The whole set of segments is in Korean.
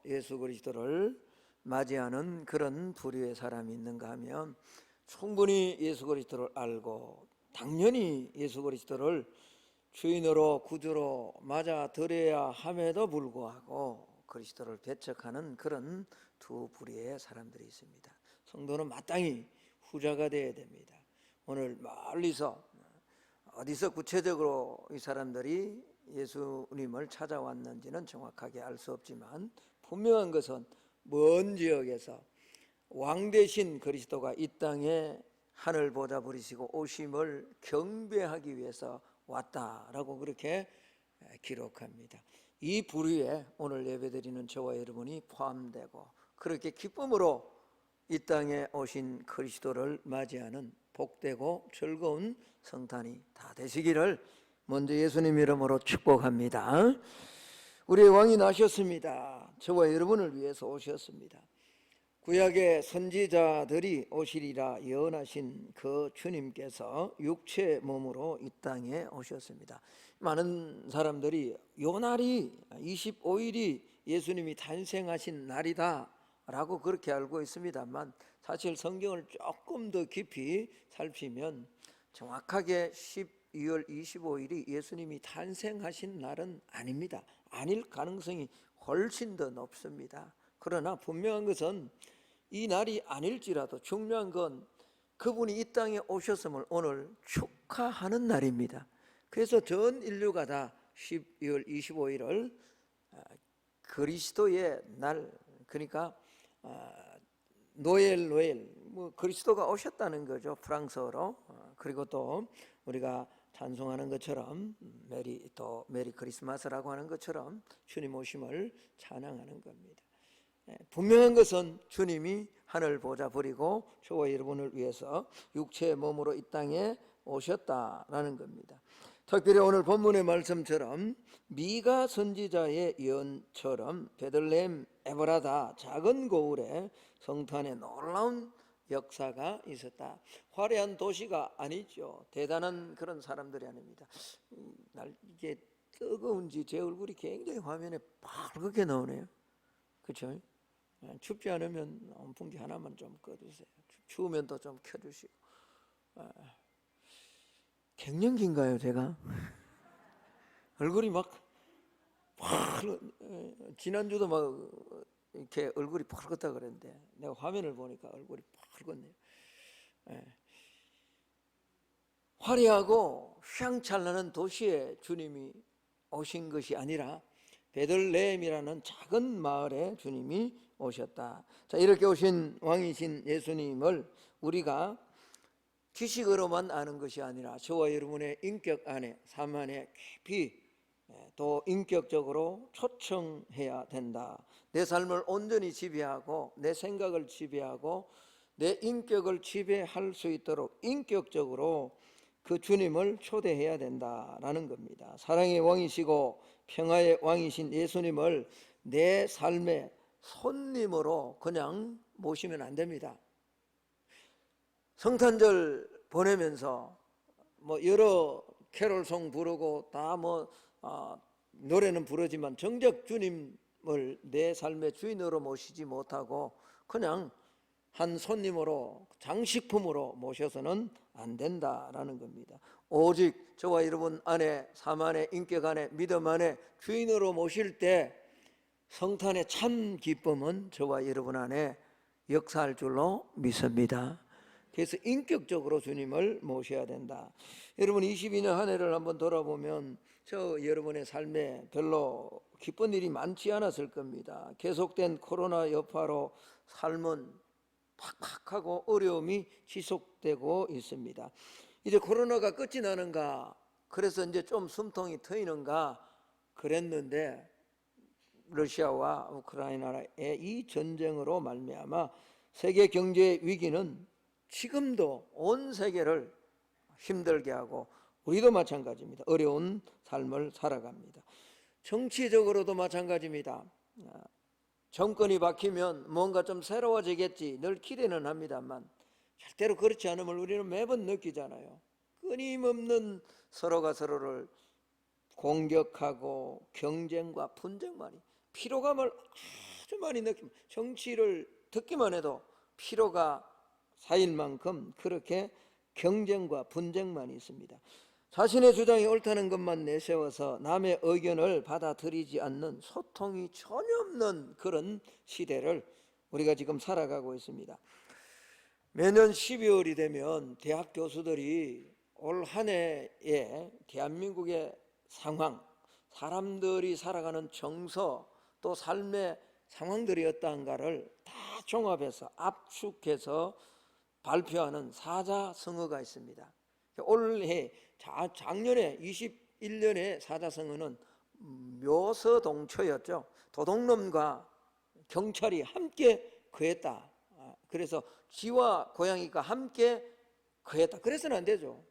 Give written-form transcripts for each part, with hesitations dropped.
예수 그리스도를 맞이하는 그런 부류의 사람이 있는가 하면, 충분히 예수 그리스도를 알고 당연히 예수 그리스도를 주인으로 구주로 맞아들여야 함에도 불구하고 그리스도를 배척하는 그런 두 부류의 사람들이 있습니다. 성도는 마땅히 후자가 되어야 됩니다. 오늘 멀리서 어디서 구체적으로 이 사람들이 예수님을 찾아왔는지는 정확하게 알 수 없지만, 분명한 것은 먼 지역에서 왕 대신 그리스도가 이 땅에 하늘 보좌 버리시고 오심을 경배하기 위해서 왔다라고 그렇게 기록합니다. 이 부류에 오늘 예배드리는 저와 여러분이 포함되고, 그렇게 기쁨으로 이 땅에 오신 그리스도를 맞이하는 복되고 즐거운 성탄이 다 되시기를 먼저 예수님 이름으로 축복합니다. 우리의 왕이 나셨습니다. 저와 여러분을 위해서 오셨습니다. 구약의 선지자들이 오시리라 예언하신 그 주님께서 육체 몸으로 이 땅에 오셨습니다. 많은 사람들이 요 날이 25일이 예수님이 탄생하신 날이다 라고 그렇게 알고 있습니다만, 사실 성경을 조금 더 깊이 살피면 정확하게 12월 25일이 예수님이 탄생하신 날은 아닙니다. 아닐 가능성이 훨씬 더 높습니다. 그러나 분명한 것은 이 날이 아닐지라도 중요한 건 그분이 이 땅에 오셨음을 오늘 축하하는 날입니다. 그래서 전 인류가 다 12월 25일을 그리스도의 날, 그러니까 노엘, 뭐 그리스도가 오셨다는 거죠, 프랑스어로. 그리고 또 우리가 찬송하는 것처럼 메리 크리스마스라고 하는 것처럼 주님 오심을 찬양하는 겁니다. 분명한 것은 주님이 하늘 보좌 버리고 저와 여러분을 위해서 육체의 몸으로 이 땅에 오셨다라는 겁니다. 특별히 오늘 본문의 말씀처럼 미가 선지자의 예언처럼 베들레헴 에브라다 작은 고을에 성탄의 놀라운 역사가 있었다. 화려한 도시가 아니죠. 대단한 그런 사람들이 아닙니다. 이게 뜨거운지 제 얼굴이 굉장히 화면에 밝게 나오네요. 그렇죠? 춥지 않으면 온풍기 하나만 좀 꺼주세요. 추우면 또 좀 켜주시고. 갱년기인가요, 제가? 얼굴이 막 지난주도 막 이렇게 얼굴이 붉었다 그랬는데, 내가 화면을 보니까 얼굴이 붉었네요. 화려하고 휘황찬란한 도시에 주님이 오신 것이 아니라 베들레헴이라는 작은 마을에 주님이 오셨다. 자, 이렇게 오신 왕이신 예수님을 우리가 지식으로만 아는 것이 아니라 저와 여러분의 인격 안에, 삶 안에 깊이 또 인격적으로 초청해야 된다. 내 삶을 온전히 지배하고 내 생각을 지배하고 내 인격을 지배할 수 있도록 인격적으로 그 주님을 초대해야 된다라는 겁니다. 사랑의 왕이시고 평화의 왕이신 예수님을 내 삶의 손님으로 그냥 모시면 안 됩니다. 성탄절 보내면서 뭐 여러 캐롤송 부르고 다 노래는 부르지만 정작 주님을 내 삶의 주인으로 모시지 못하고 그냥 한 손님으로, 장식품으로 모셔서는 안 된다라는 겁니다. 오직 저와 여러분 안에, 삶 안에, 인격 안에, 믿음 안에 주인으로 모실 때 성탄의 참 기쁨은 저와 여러분 안에 역사할 줄로 믿습니다. 그래서 인격적으로 주님을 모셔야 된다. 여러분 22년 한 해를 한번 돌아보면 저 여러분의 삶에 별로 기쁜 일이 많지 않았을 겁니다. 계속된 코로나 여파로 삶은 팍팍하고 어려움이 지속되고 있습니다. 이제 코로나가 끝이 나는가, 그래서 이제 좀 숨통이 트이는가 그랬는데, 러시아와 우크라이나의 이 전쟁으로 말미암아 세계 경제 위기는 지금도 온 세계를 힘들게 하고 우리도 마찬가지입니다. 어려운 삶을 살아갑니다. 정치적으로도 마찬가지입니다. 정권이 바뀌면 뭔가 좀 새로워지겠지 늘 기대는 합니다만 절대로 그렇지 않음을 우리는 매번 느끼잖아요. 끊임없는 서로가 서로를 공격하고 경쟁과 분쟁만이 피로감을 아주 많이 느낍니다. 정치를 듣기만 해도 피로가 쌓일 만큼 그렇게 경쟁과 분쟁만 있습니다. 자신의 주장이 옳다는 것만 내세워서 남의 의견을 받아들이지 않는 소통이 전혀 없는 그런 시대를 우리가 지금 살아가고 있습니다. 매년 12월이 되면 대학 교수들이 올 한 해에 대한민국의 상황, 사람들이 살아가는 정서, 또 삶의 상황들이 어떠한가를 다 종합해서 압축해서 발표하는 사자성어가 있습니다. 올해 작년에 21년의 사자성어는 묘서동초였죠. 도둑놈과 경찰이 함께 거했다. 그래서 쥐와 고양이가 함께 거했다. 그래서는 안 되죠.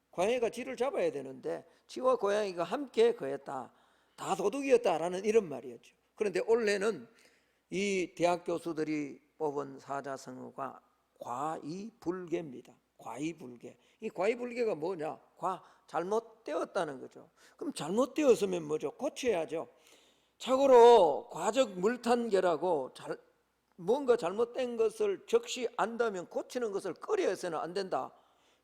고양이가 쥐를 잡아야 되는데 쥐와 고양이가 함께 거했다. 다 도둑이었다라는 이런 말이었죠. 그런데 올해는 이 대학 교수들이 뽑은 사자성어가 과이불개입니다. 과이불개. 이 과이불개가 뭐냐? 잘못되었다는 거죠. 그럼 잘못되었으면 뭐죠? 고쳐야죠. 참고로 과적 물탄계라고 뭔가 잘못된 것을 적시 안다면 고치는 것을 꺼려해서는 안 된다.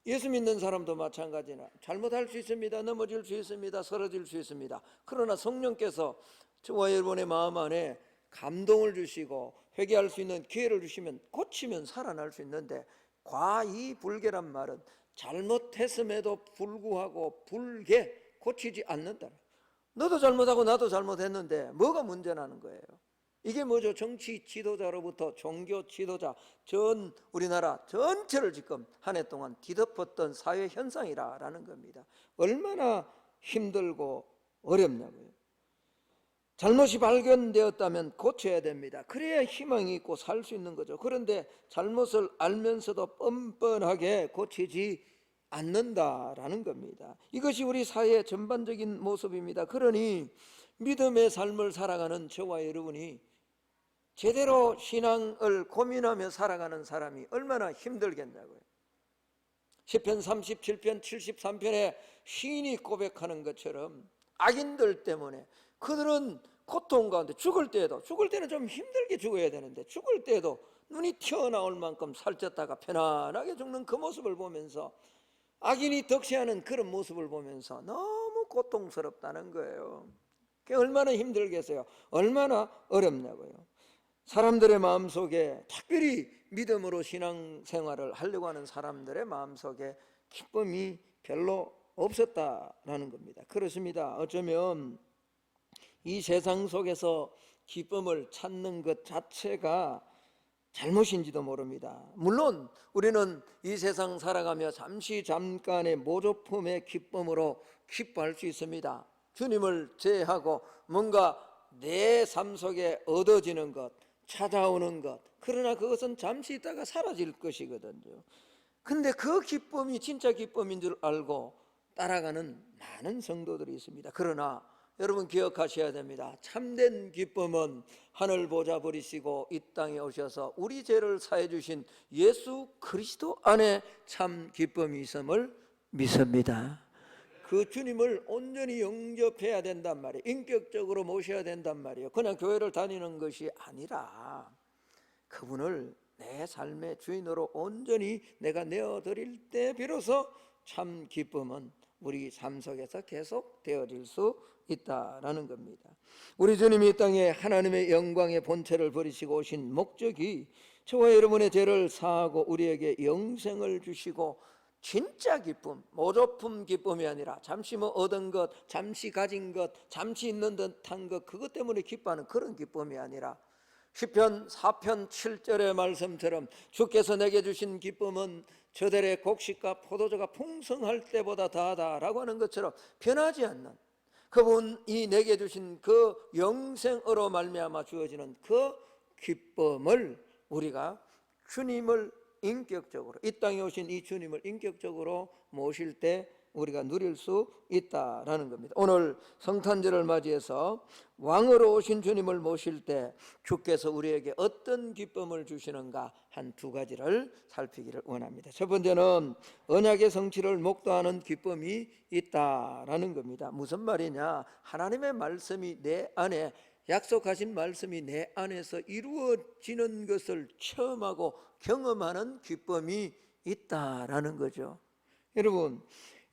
예수 믿는 사람도 마찬가지나 잘못할 수 있습니다. 넘어질 수 있습니다. 쓰러질 수 있습니다. 그러나 성령께서 저와 여러분의 마음 안에 감동을 주시고 회개할 수 있는 기회를 주시면 고치면 살아날 수 있는데, 과이불개란 말은 잘못했음에도 불구하고 불개, 고치지 않는다. 너도 잘못하고 나도 잘못했는데 뭐가 문제라는 거예요. 이게 뭐죠? 정치 지도자로부터 종교 지도자, 전 우리나라 전체를 지금 한 해 동안 뒤덮었던 사회 현상이라는 겁니다. 얼마나 힘들고 어렵냐고요. 잘못이 발견되었다면 고쳐야 됩니다. 그래야 희망이 있고 살 수 있는 거죠. 그런데 잘못을 알면서도 뻔뻔하게 고치지 않는다라는 겁니다. 이것이 우리 사회의 전반적인 모습입니다. 그러니 믿음의 삶을 살아가는 저와 여러분이 제대로 신앙을 고민하며 살아가는 사람이 얼마나 힘들겠냐고요. 시편 37편 73편에 시인이 고백하는 것처럼 악인들 때문에 그들은 고통 가운데 죽을 때는 좀 힘들게 죽어야 되는데 죽을 때에도 눈이 튀어나올 만큼 살쪘다가 편안하게 죽는 그 모습을 보면서, 악인이 덕시하는 그런 모습을 보면서 너무 고통스럽다는 거예요. 그게 얼마나 힘들겠어요. 얼마나 어렵냐고요. 사람들의 마음속에, 특별히 믿음으로 신앙생활을 하려고 하는 사람들의 마음속에 기쁨이 별로 없었다라는 겁니다. 그렇습니다. 어쩌면 이 세상 속에서 기쁨을 찾는 것 자체가 잘못인지도 모릅니다. 물론 우리는 이 세상 살아가며 잠깐의 모조품의 기쁨으로 기뻐할 수 있습니다. 주님을 제하고 뭔가 내 삶 속에 얻어지는 것, 찾아오는 것, 그러나 그것은 잠시 있다가 사라질 것이거든요. 근데 그 기쁨이 진짜 기쁨인 줄 알고 따라가는 많은 성도들이 있습니다. 그러나 여러분 기억하셔야 됩니다. 참된 기쁨은 하늘 보좌 버리시고 이 땅에 오셔서 우리 죄를 사해 주신 예수 그리스도 안에 참 기쁨이 있음을 믿습니다. 그 주님을 온전히 영접해야 된단 말이에요. 인격적으로 모셔야 된단 말이에요. 그냥 교회를 다니는 것이 아니라 그분을 내 삶의 주인으로 온전히 내가 내어드릴 때 비로소 참 기쁨은 우리 삶 속에서 계속 되어질 수 있다라는 겁니다. 우리 주님이 이 땅에 하나님의 영광의 본체를 버리시고 오신 목적이 저와 여러분의 죄를 사하고 우리에게 영생을 주시고, 진짜 기쁨, 모조품 기쁨이 아니라 잠시 얻은 것, 잠시 가진 것, 잠시 있는 듯한 것, 그것 때문에 기뻐하는 그런 기쁨이 아니라 시편 4편 7절의 말씀처럼 주께서 내게 주신 기쁨은 저들의 곡식과 포도주가 풍성할 때보다 다하다라고 하는 것처럼 변하지 않는, 그분이 내게 주신 그 영생으로 말미암아 주어지는 그 기쁨을 우리가 주님을 인격적으로, 이 땅에 오신 이 주님을 인격적으로 모실 때 우리가 누릴 수 있다라는 겁니다. 오늘 성탄절을 맞이해서 왕으로 오신 주님을 모실 때 주께서 우리에게 어떤 기쁨을 주시는가 한 두 가지를 살피기를 원합니다. 첫 번째는 언약의 성취를 목도하는 기쁨이 있다라는 겁니다. 무슨 말이냐? 하나님의 말씀이 내 안에 약속하신 말씀이 내 안에서 이루어지는 것을 체험하고 경험하는 기쁨이 있다라는 거죠. 여러분,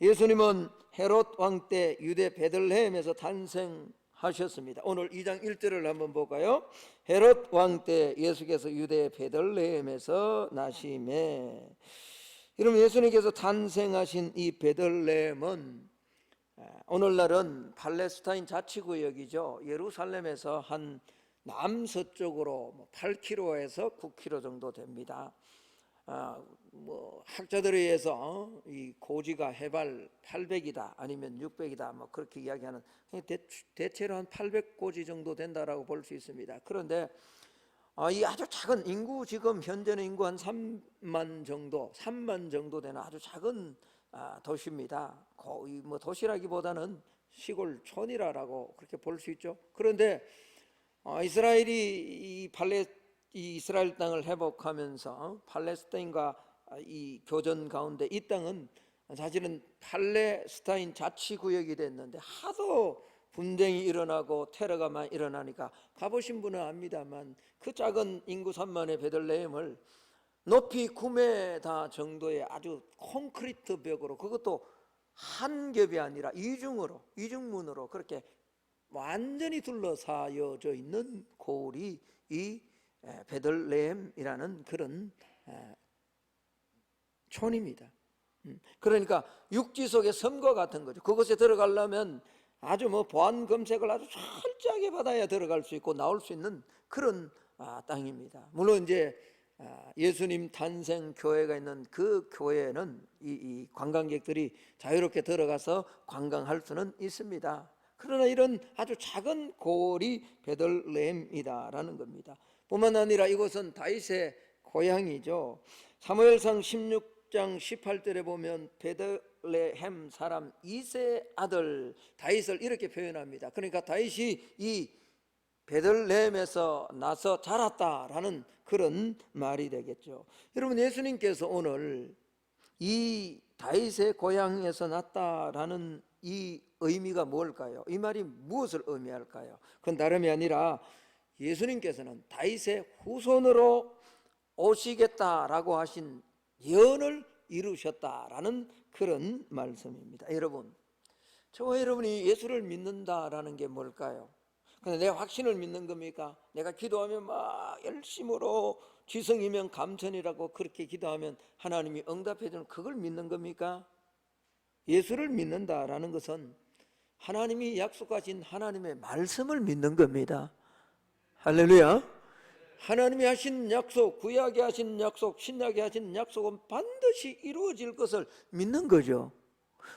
예수님은 헤롯 왕 때 유대 베들레헴에서 탄생하셨습니다. 오늘 2장 1절을 한번 볼까요? 헤롯 왕 때 예수께서 유대 베들레헴에서 나심에. 여러분, 예수님께서 탄생하신 이 베들레헴은 오늘날은 팔레스타인 자치구역이죠. 예루살렘에서 한 남서쪽으로 8km에서 9km 정도 됩니다. 학자들에 의해서 이 고지가 해발 800이다 아니면 600이다 뭐 그렇게 이야기하는, 대체로 한 800고지 정도 된다라고 볼 수 있습니다. 그런데 이 아주 작은 인구, 지금 현재는 인구 한 3만 정도 되는 아주 작은 도시입니다. 거의 뭐 도시라기보다는 시골 촌이라고 그렇게 볼 수 있죠. 그런데 이스라엘이 이 이스라엘 땅을 회복하면서 팔레스타인과 이 교전 가운데 이 땅은 사실은 팔레스타인 자치구역이 됐는데 하도 분쟁이 일어나고 테러가 많이 일어나니까 가보신 분은 압니다만 그 작은 인구 3만의 베들레헴을 높이 9m 정도의 아주 콘크리트 벽으로, 그것도 한 겹이 아니라 이중문으로 그렇게 완전히 둘러싸여져 있는 고을이 이 베들레헴이라는 그런 촌입니다. 그러니까 육지 속의 섬과 같은 거죠. 그곳에 들어가려면 아주 보안 검색을 아주 철저하게 받아야 들어갈 수 있고 나올 수 있는 그런 땅입니다. 물론 이제 예수님 탄생 교회가 있는 그 교회는 이 관광객들이 자유롭게 들어가서 관광할 수는 있습니다. 그러나 이런 아주 작은 고을이 베들레헴이다라는 겁니다. 뿐만 아니라 이곳은 다윗의 고향이죠. 사무엘상 16장 18절에 보면 베들레헴 사람 이세 아들 다윗을 이렇게 표현합니다. 그러니까 다윗이 이 베들레헴에서 나서 자랐다라는 그런 말이 되겠죠. 여러분, 예수님께서 오늘 이 다윗의 고향에서 났다라는 이 의미가 뭘까요? 이 말이 무엇을 의미할까요? 그건 다름이 아니라 예수님께서는 다윗의 후손으로 오시겠다라고 하신 예언을 이루셨다라는 그런 말씀입니다. 여러분, 저와 여러분이 예수를 믿는다라는 게 뭘까요? 근데 내 확신을 믿는 겁니까? 내가 기도하면 막 열심으로 지성이면 감천이라고 그렇게 기도하면 하나님이 응답해 주는 그걸 믿는 겁니까? 예수를 믿는다라는 것은 하나님이 약속하신 하나님의 말씀을 믿는 겁니다. 할렐루야. 하나님이 하신 약속, 구약에 하신 약속, 신약에 하신 약속은 반드시 이루어질 것을 믿는 거죠.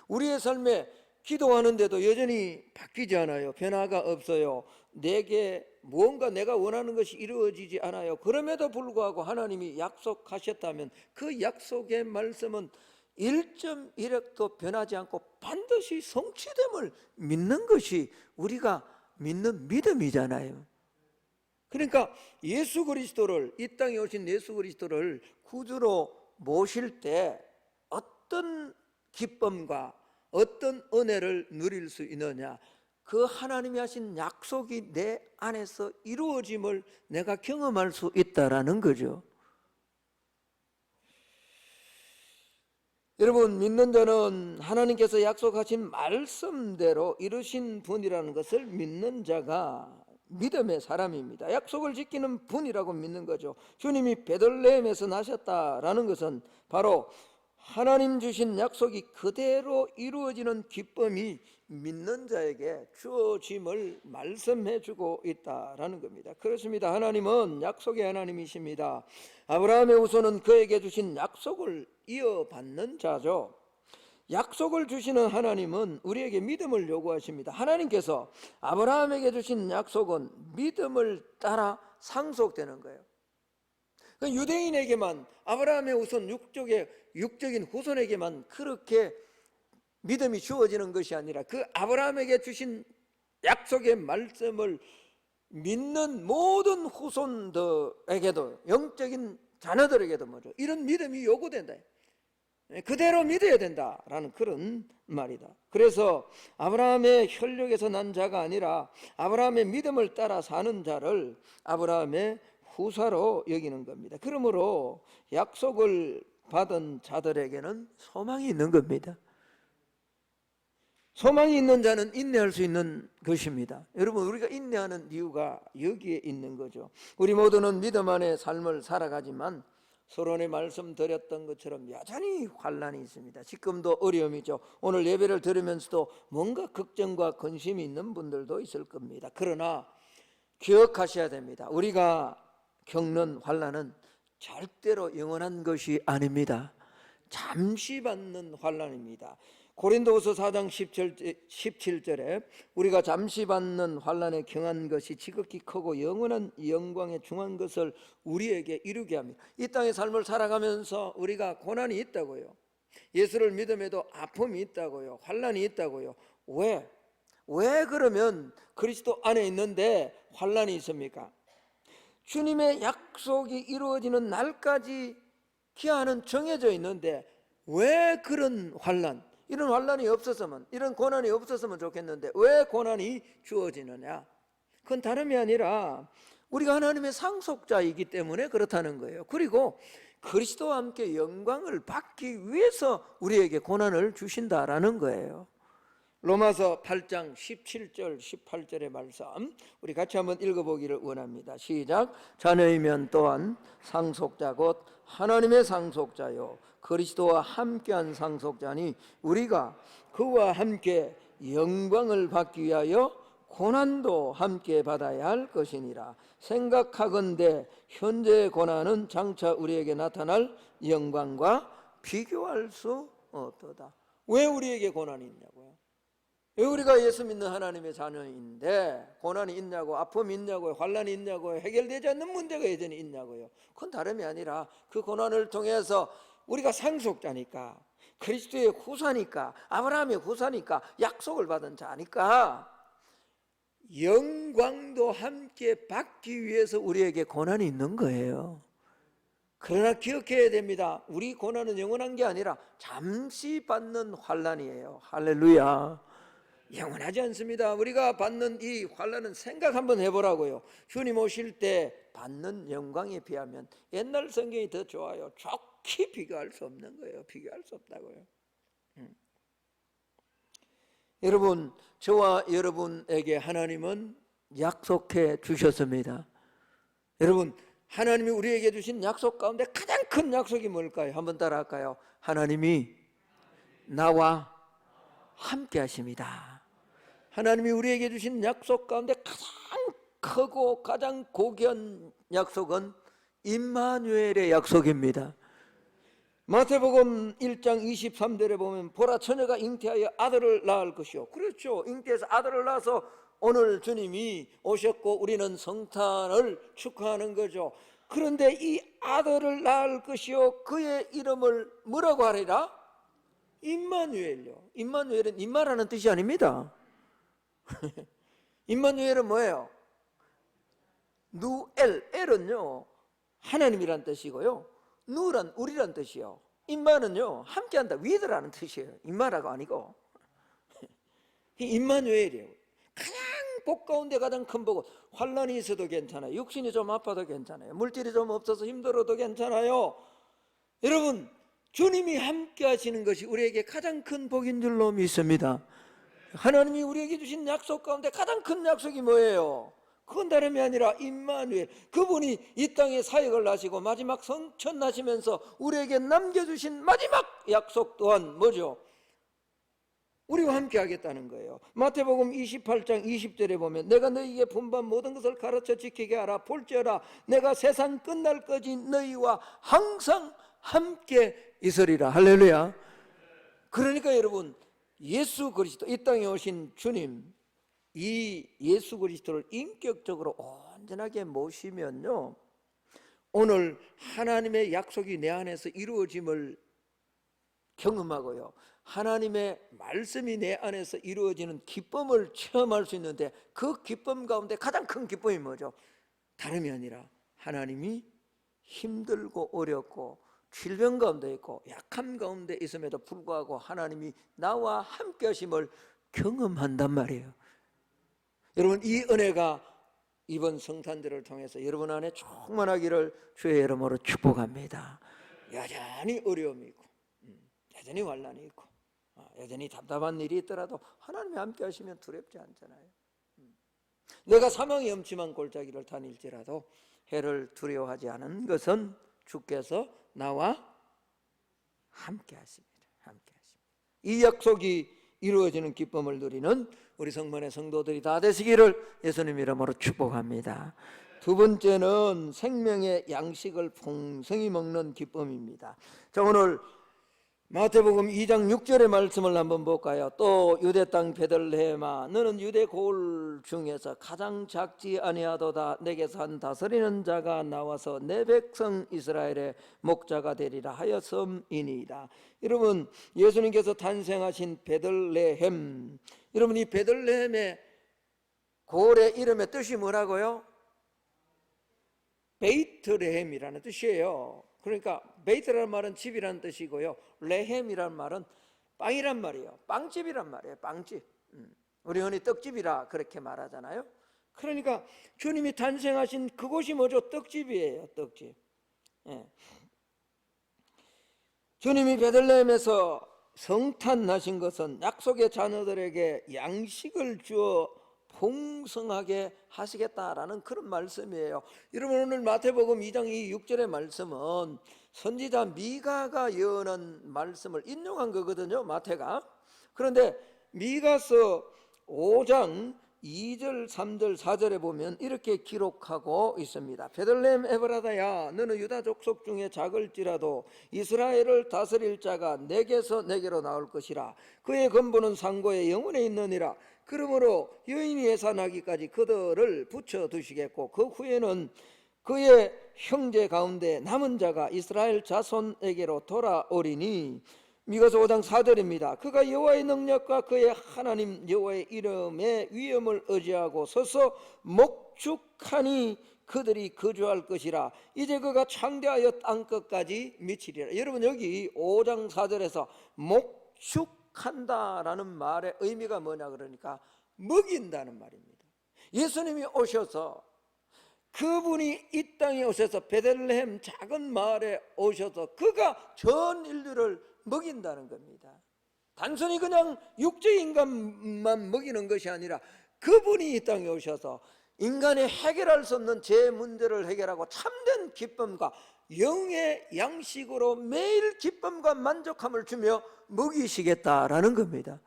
우리의 삶에 기도하는데도 여전히 바뀌지 않아요. 변화가 없어요. 내게 무언가 내가 원하는 것이 이루어지지 않아요. 그럼에도 불구하고 하나님이 약속하셨다면 그 약속의 말씀은 1.1획도 변하지 않고 반드시 성취됨을 믿는 것이 우리가 믿는 믿음이잖아요. 그러니까 예수 그리스도를, 이 땅에 오신 예수 그리스도를 구주로 모실 때 어떤 기쁨과 어떤 은혜를 누릴 수 있느냐, 그 하나님이 하신 약속이 내 안에서 이루어짐을 내가 경험할 수 있다라는 거죠. 여러분, 믿는 자는 하나님께서 약속하신 말씀대로 이루신 분이라는 것을 믿는 자가 믿음의 사람입니다. 약속을 지키는 분이라고 믿는 거죠. 주님이 베들레헴에서 나셨다라는 것은 바로 하나님 주신 약속이 그대로 이루어지는 기쁨이 믿는 자에게 주어짐을 말씀해 주고 있다라는 겁니다. 그렇습니다. 하나님은 약속의 하나님이십니다. 아브라함의 후손은 그에게 주신 약속을 이어받는 자죠. 약속을 주시는 하나님은 우리에게 믿음을 요구하십니다. 하나님께서 아브라함에게 주신 약속은 믿음을 따라 상속되는 거예요. 유대인에게만, 아브라함의 후손 육적인 후손에게만 그렇게 믿음이 주어지는 것이 아니라 그 아브라함에게 주신 약속의 말씀을 믿는 모든 후손들에게도, 영적인 자녀들에게도 이런 믿음이 요구된다. 그대로 믿어야 된다라는 그런 말이다. 그래서 아브라함의 혈육에서 난 자가 아니라 아브라함의 믿음을 따라 사는 자를 아브라함의 후사로 여기는 겁니다. 그러므로 약속을 받은 자들에게는 소망이 있는 겁니다. 소망이 있는 자는 인내할 수 있는 것입니다. 여러분, 우리가 인내하는 이유가 여기에 있는 거죠. 우리 모두는 믿음 안에 삶을 살아가지만 서론에 말씀드렸던 것처럼 여전히 환난이 있습니다. 지금도 어려움이죠. 오늘 예배를 들으면서도 뭔가 걱정과 근심이 있는 분들도 있을 겁니다. 그러나 기억하셔야 됩니다. 우리가 겪는 환난은 절대로 영원한 것이 아닙니다. 잠시 받는 환난입니다. 고린도후서 4장 17절에 우리가 잠시 받는 환난에 경한 것이 지극히 크고 영원한 영광에 중한 것을 우리에게 이루게 합니다. 이 땅의 삶을 살아가면서 우리가 고난이 있다고요. 예수를 믿음에도 아픔이 있다고요. 환난이 있다고요. 왜 그러면 그리스도 안에 있는데 환난이 있습니까? 주님의 약속이 이루어지는 날까지 기한은 정해져 있는데 왜 그런 환난, 이런 환난이 없었으면, 이런 고난이 없었으면 좋겠는데 왜 고난이 주어지느냐? 그건 다름이 아니라 우리가 하나님의 상속자이기 때문에 그렇다는 거예요. 그리고 그리스도와 함께 영광을 받기 위해서 우리에게 고난을 주신다라는 거예요. 로마서 8장 17절 18절의 말씀 우리 같이 한번 읽어보기를 원합니다. 시작. 자녀이면 또한 상속자 곧 하나님의 상속자요 그리스도와 함께한 상속자니 우리가 그와 함께 영광을 받기 위하여 고난도 함께 받아야 할 것이니라. 생각하건대 현재의 고난은 장차 우리에게 나타날 영광과 비교할 수 없도다. 왜 우리에게 고난이 있냐고요? 왜 우리가 예수 믿는 하나님의 자녀인데 고난이 있냐고, 아픔이 있냐고요, 환난이 있냐고요, 해결되지 않는 문제가 여전히 있냐고요. 그건 다름이 아니라 그 고난을 통해서 우리가 상속자니까, 그리스도의 후사니까, 아브라함의 후사니까, 약속을 받은 자니까 영광도 함께 받기 위해서 우리에게 고난이 있는 거예요. 그러나 기억해야 됩니다. 우리 고난은 영원한 게 아니라 잠시 받는 환난이에요. 할렐루야. 영원하지 않습니다. 우리가 받는 이 환난은 생각 한번 해보라고요. 주님 오실 때 받는 영광에 비하면 옛날 성경이 더 좋아요. 좋게 비교할 수 없는 거예요. 비교할 수 없다고요. 여러분, 저와 여러분에게 하나님은 약속해 주셨습니다. 여러분, 하나님이 우리에게 주신 약속 가운데 가장 큰 약속이 뭘까요? 한번 따라할까요? 하나님이 나와 함께 하십니다. 하나님이 우리에게 주신 약속 가운데 가장 크고 가장 고귀한 약속은 임마누엘의 약속입니다. 마태복음 1장 23절에 보면 보라 처녀가 잉태하여 아들을 낳을 것이요. 그렇죠. 잉태해서 아들을 낳아서 오늘 주님이 오셨고 우리는 성탄을 축하하는 거죠. 그런데 이 아들을 낳을 것이요 그의 이름을 뭐라고 하리라? 임마누엘요. 임마누엘은 임마라는 뜻이 아닙니다. 임마누엘은 뭐예요? 누엘, 엘은요 하나님이란 뜻이고요, 누란 우리란 뜻이요, 임마는요 함께한다, 위드라는 뜻이에요. 임마라가 아니고 임마누엘이에요. 가장 복 가운데 가장 큰 복은 환난이 있어도 괜찮아요. 육신이 좀 아파도 괜찮아요. 물질이 좀 없어서 힘들어도 괜찮아요. 여러분, 주님이 함께 하시는 것이 우리에게 가장 큰 복인 줄로 믿습니다. 하나님이 우리에게 주신 약속 가운데 가장 큰 약속이 뭐예요? 그건 다름이 아니라 임마누엘, 그분이 이 땅에 사역을 하시고 마지막 성천하시면서 우리에게 남겨주신 마지막 약속 또한 뭐죠? 우리와 함께 하겠다는 거예요. 마태복음 28장 20절에 보면 내가 너희에게 분반 모든 것을 가르쳐 지키게 하라. 볼지어다 내가 세상 끝날까지 너희와 항상 함께 있으리라. 할렐루야. 그러니까 여러분, 예수 그리스도, 이 땅에 오신 주님, 이 예수 그리스도를 인격적으로 온전하게 모시면요, 오늘 하나님의 약속이 내 안에서 이루어짐을 경험하고요, 하나님의 말씀이 내 안에서 이루어지는 기쁨을 체험할 수 있는데, 그 기쁨 가운데 가장 큰 기쁨이 뭐죠? 다름이 아니라 하나님이 힘들고 어렵고 질병 가운데 있고 약함 가운데 있음에도 불구하고 하나님이 나와 함께 하심을 경험한단 말이에요. 여러분, 이 은혜가 이번 성탄절을 통해서 여러분 안에 충만하기를 주의 이름으로 축복합니다. 여전히 어려움이 있고 여전히 환난이 있고 여전히 답답한 일이 있더라도 하나님이 함께 하시면 두렵지 않잖아요. 내가 사망의 엄침한 골짜기를 다닐지라도 해를 두려워하지 않은 것은 주께서 나와 함께 하십니다. 함께 하십니다. 이 약속이 이루어지는 기쁨을 누리는 우리 성만의 성도들이 다 되시기를 예수님 이름으로 축복합니다. 두 번째는 생명의 양식을 풍성히 먹는 기쁨입니다. 자, 오늘 마태복음 2장 6절의 말씀을 한번 볼까요? 또 유대 땅 베들레헴아, 너는 유대 고을 중에서 가장 작지 아니하도다. 내게서 한 다스리는 자가 나와서 내 백성 이스라엘의 목자가 되리라 하였음이니이다. 여러분, 예수님께서 탄생하신 베들레헴, 여러분, 이 베들레헴의 고을의 이름의 뜻이 뭐라고요? 베이트레헴이라는 뜻이에요. 그러니까 베이트라는 말은 집이라는 뜻이고요, 레헴이라는 말은 빵이란 말이에요. 빵집이란 말이에요. 빵집. 우리 흔히 떡집이라 그렇게 말하잖아요. 그러니까 주님이 탄생하신 그곳이 뭐죠? 떡집이에요. 떡집. 예. 주님이 베들레헴에서 성탄하신 것은 약속의 자녀들에게 양식을 주어 풍성하게 하시겠다라는 그런 말씀이에요. 여러분, 오늘 마태복음 2장 6절의 말씀은 선지자 미가가 예언한 말씀을 인용한 거거든요, 마태가. 그런데 미가서 5장 2절, 3절, 4절에 보면 이렇게 기록하고 있습니다. 베들레헴 에브라다야, 너는 유다 족속 중에 작을지라도 이스라엘을 다스릴 자가 내게서 내게로 나올 것이라. 그의 근본은 상고의 영혼에 있느니라. 그러므로 여인이 예산하기까지 그들을 붙여두시겠고 그 후에는 그의 형제 가운데 남은 자가 이스라엘 자손에게로 돌아오리니. 미가서 5장 4절입니다. 그가 여호와의 능력과 그의 하나님 여호와의 이름의 위엄을 의지하고 서서 목축하니 그들이 거주할 것이라. 이제 그가 창대하여 땅끝까지 미치리라. 여러분, 여기 5장 4절에서 목축한다라는 말의 의미가 뭐냐 그러니까 먹인다는 말입니다. 예수님이 오셔서, 그분이 이 땅에 오셔서 베들레헴 작은 마을에 오셔서 그가 전 인류를 먹인다는 겁니다. 단순히 그냥 육체 인간만 먹이는 것이 아니라 그분이 이 땅에 오셔서 인간이 해결할 수 없는 제 문제를 해결하고 참된 기쁨과 영의 양식으로 매일 기쁨과 만족함을 주며 먹이시겠다라는 겁니다.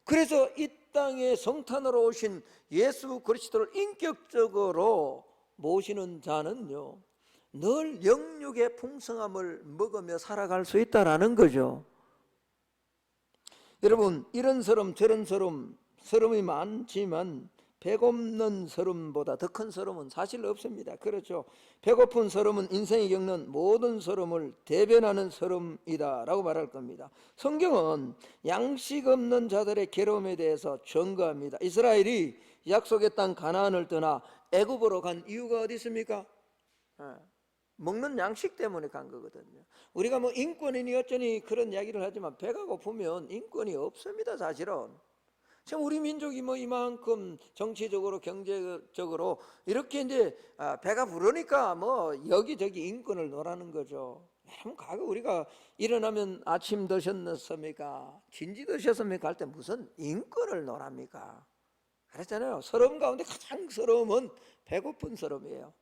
그래서 이 땅에 성탄으로 오신 예수 그리스도를 인격적으로 모시는 자는요, 늘 영육의 풍성함을 먹으며 살아갈 수 있다라는 거죠. 여러분, 이런 서름 저런 서름이 많지만 배고픈 서름보다 더 큰 서름은 사실 없습니다. 그렇죠? 배고픈 서름은 인생이 겪는 모든 서름을 대변하는 서름이다 라고 말할 겁니다. 성경은 양식 없는 자들의 괴로움에 대해서 증거합니다. 이스라엘이 약속의 땅 가나안을 떠나 애굽으로 간 이유가 어디 있습니까? 먹는 양식 때문에 간 거거든요. 우리가 뭐 인권이니 어쩌니 그런 이야기를 하지만 배가 고프면 인권이 없습니다, 사실은. 지금 우리 민족이 뭐 이만큼 정치적으로 경제적으로 이렇게 이제 배가 부르니까 뭐 여기저기 인권을 노라는 거죠. 여러분, 과거 우리가 일어나면 아침 드셨습니까? 진지 드셨습니까? 할 때 무슨 인권을 노랍니까? 그랬잖아요. 서러움 가운데 가장 서러움은 배고픈 서러움이에요.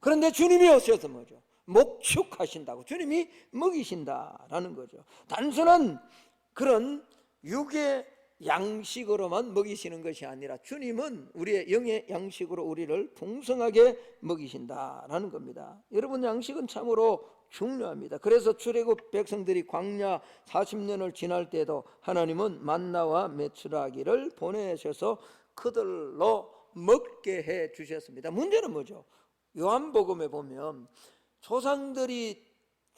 그런데 주님이 오셔서 뭐죠? 목축하신다고, 주님이 먹이신다라는 거죠. 단순한 그런 육의 양식으로만 먹이시는 것이 아니라 주님은 우리의 영의 양식으로 우리를 풍성하게 먹이신다라는 겁니다. 여러분, 양식은 참으로 중요합니다. 그래서 출애굽 백성들이 광야 40년을 지날 때도 하나님은 만나와 메추라기를 보내셔서 그들로 먹게 해 주셨습니다. 문제는 뭐죠? 요한복음에 보면 조상들이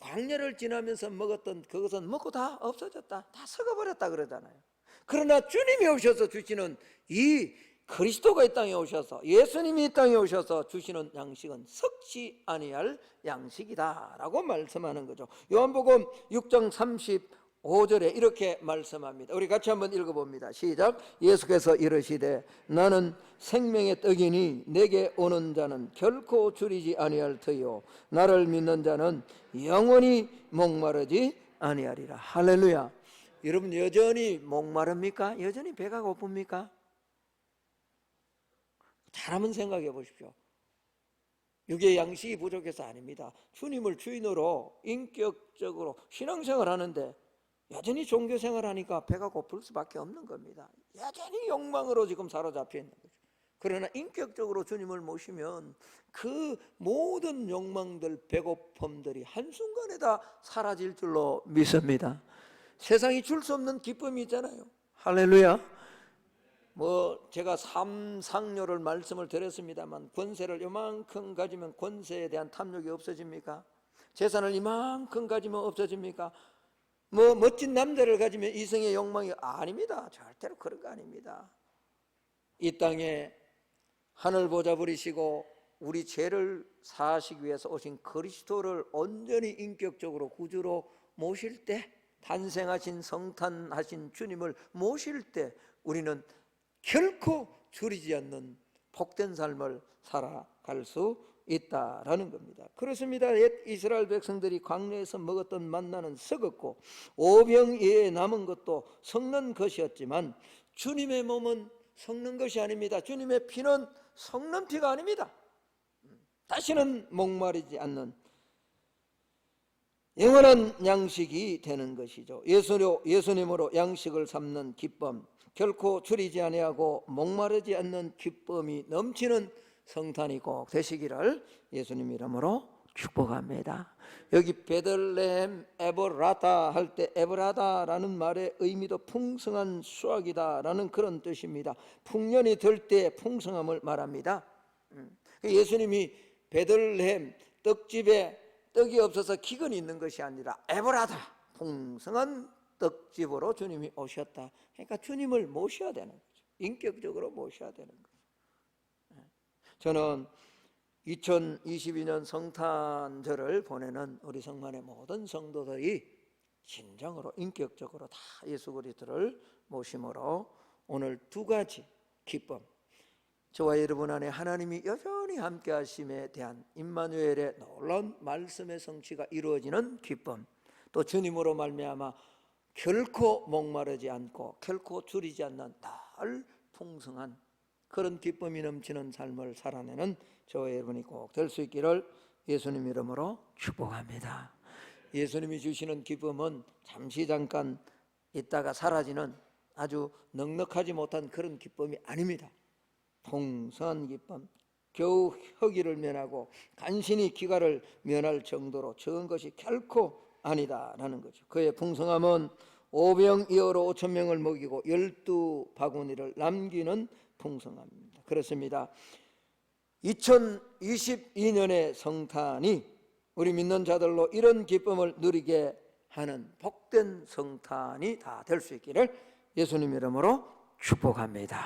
광야를 지나면서 먹었던 그것은 먹고 다 없어졌다, 다 썩어버렸다 그러잖아요. 그러나 주님이 오셔서 주시는 이 그리스도가 이 땅에 오셔서, 예수님이 이 땅에 오셔서 주시는 양식은 썩지 아니할 양식이다라고 말씀하는 거죠. 요한복음 6장 35절에 이렇게 말씀합니다. 우리 같이 한번 읽어봅니다. 시작. 예수께서 이르시되 나는 생명의 떡이니 내게 오는 자는 결코 줄이지 아니할 터요 나를 믿는 자는 영원히 목마르지 아니하리라. 할렐루야. 여러분, 여전히 목마릅니까? 여전히 배가 고픕니까? 잘 한번 생각해 보십시오. 육의 양식이 부족해서 아닙니다. 주님을 주인으로 인격적으로 신앙생활 하는데 여전히 종교생활 하니까 배가 고플 수밖에 없는 겁니다. 여전히 욕망으로 지금 사로잡혀 있는 거죠. 그러나 인격적으로 주님을 모시면 그 모든 욕망들, 배고픔들이 한순간에 다 사라질 줄로 믿습니다. 세상이 줄 수 없는 기쁨이 있잖아요. 할렐루야. 제가 삼상료를 말씀을 드렸습니다만, 권세를 이만큼 가지면 권세에 대한 탐욕이 없어집니까? 재산을 이만큼 가지면 없어집니까? 멋진 남자를 가지면 이성의 욕망이 아닙니다. 절대로 그런 거 아닙니다. 이 땅에 하늘 보좌 부리시고 우리 죄를 사하시기 위해서 오신 그리스도를 온전히 인격적으로 구주로 모실 때, 탄생하신 성탄하신 주님을 모실 때 우리는 결코 줄이지 않는 복된 삶을 살아갈 수 있다라는 겁니다. 그렇습니다. 옛 이스라엘 백성들이 광야에서 먹었던 만나는 썩었고 오병이어에 남은 것도 썩는 것이었지만 주님의 몸은 썩는 것이 아닙니다. 주님의 피는 썩는 피가 아닙니다. 다시는 목마르지 않는 영원한 양식이 되는 것이죠. 예수님으로 양식을 삼는 기쁨, 결코 줄이지 아니하고 목마르지 않는 기쁨이 넘치는 성탄이 꼭 되시기를 예수님 이름으로 축복합니다. 여기 베들레헴 에브라타 할 때 에브라다라는 말의 의미도 풍성한 수확이다라는 그런 뜻입니다. 풍년이 들 때 풍성함을 말합니다. 예수님이 베들레헴 떡집에 떡이 없어서 기근이 있는 것이 아니라 에브라다, 풍성한 떡집으로 주님이 오셨다. 그러니까 주님을 모셔야 되는 거죠. 인격적으로 모셔야 되는 거죠. 저는 2022년 성탄절을 보내는 우리 성만의 모든 성도들이 진정으로 인격적으로 다 예수 그리스도를 모심으로 오늘 두 가지 기쁨, 저와 여러분 안에 하나님이 여전히 함께 하심에 대한 임마누엘의 놀라운 말씀의 성취가 이루어지는 기쁨, 또 주님으로 말미암아 결코 목마르지 않고 결코 줄이지 않는 늘 풍성한 그런 기쁨이 넘치는 삶을 살아내는 저와 여러분이 꼭 될 수 있기를 예수님 이름으로 축복합니다. 예수님이 주시는 기쁨은 잠시 잠깐 있다가 사라지는 아주 넉넉하지 못한 그런 기쁨이 아닙니다. 풍성한 기쁨, 겨우 허기를 면하고 간신히 기가를 면할 정도로 적은 것이 결코 아니다라는 거죠. 그의 풍성함은 오병이어로 5,000명을 먹이고 12바구니를 남기는 풍성함입니다. 그렇습니다. 2022년의 성탄이 우리 믿는 자들로 이런 기쁨을 누리게 하는 복된 성탄이 다 될 수 있기를 예수님 이름으로 축복합니다.